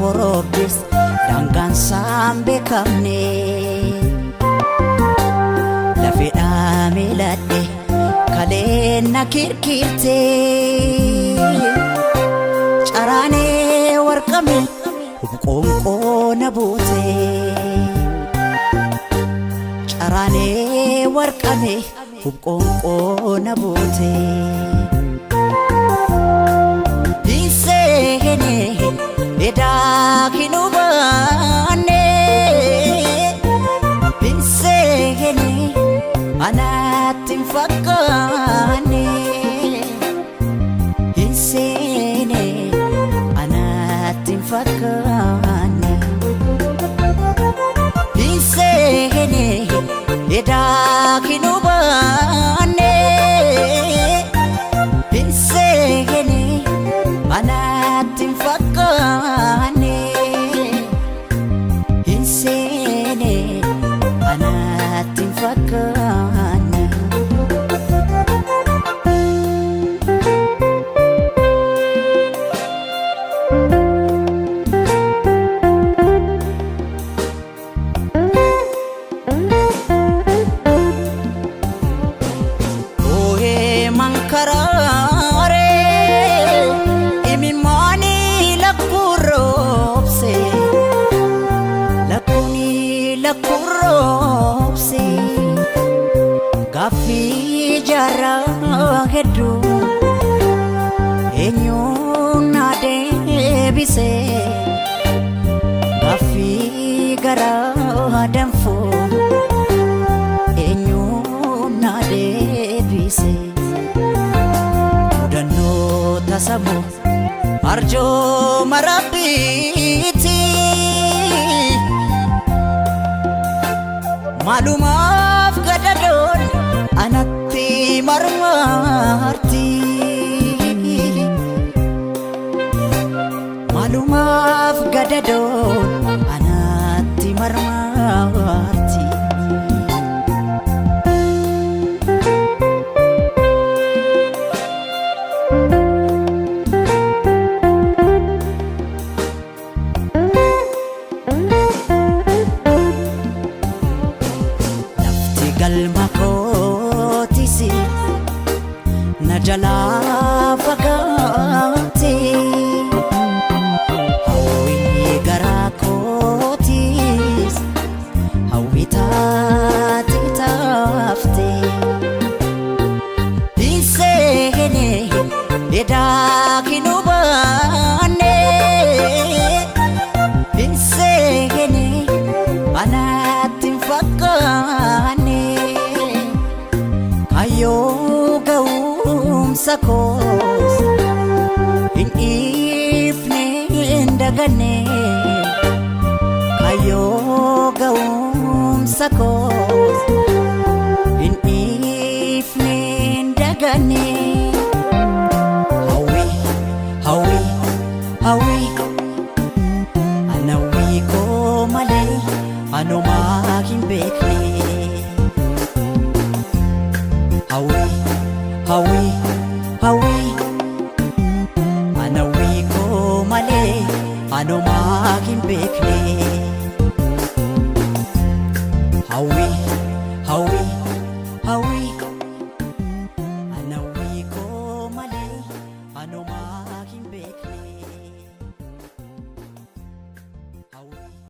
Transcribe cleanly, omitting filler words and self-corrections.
korobdis dangaan saambe kamne lafedhaa miiladhe kaleena kirkirte caraanee warqame hubqoonqoo na buute caraanee warqame hubqoonqoo na buute hiseene edaa kinubaane hiseene anattin fakkaane hiseene anattin fakkaane hiseene edaa kinubaane hiseene anattin fakkaane hiseene anattin fakkaane karare imimani lakuropse lakuni lakuropse gafi jara hedu enyuna debise gafi gara danfo enyuna debise tasamu arjo marabiti malumaf gadadon anatti marmarti malumaf gadadon anatti marmarti galma kotisi najala fagate hawi gara kotis hawi tafte hisene eda kinubane hisene anattin fakkaane kayo ga'umsakos hin ifne ndagane kayo ga'umsakos hin ifne ndagane hawi hawi hawi anawi ko male anoma hin bekne hawi hawi hawi anawi ko male anoma hin bekne hawi hawi hawi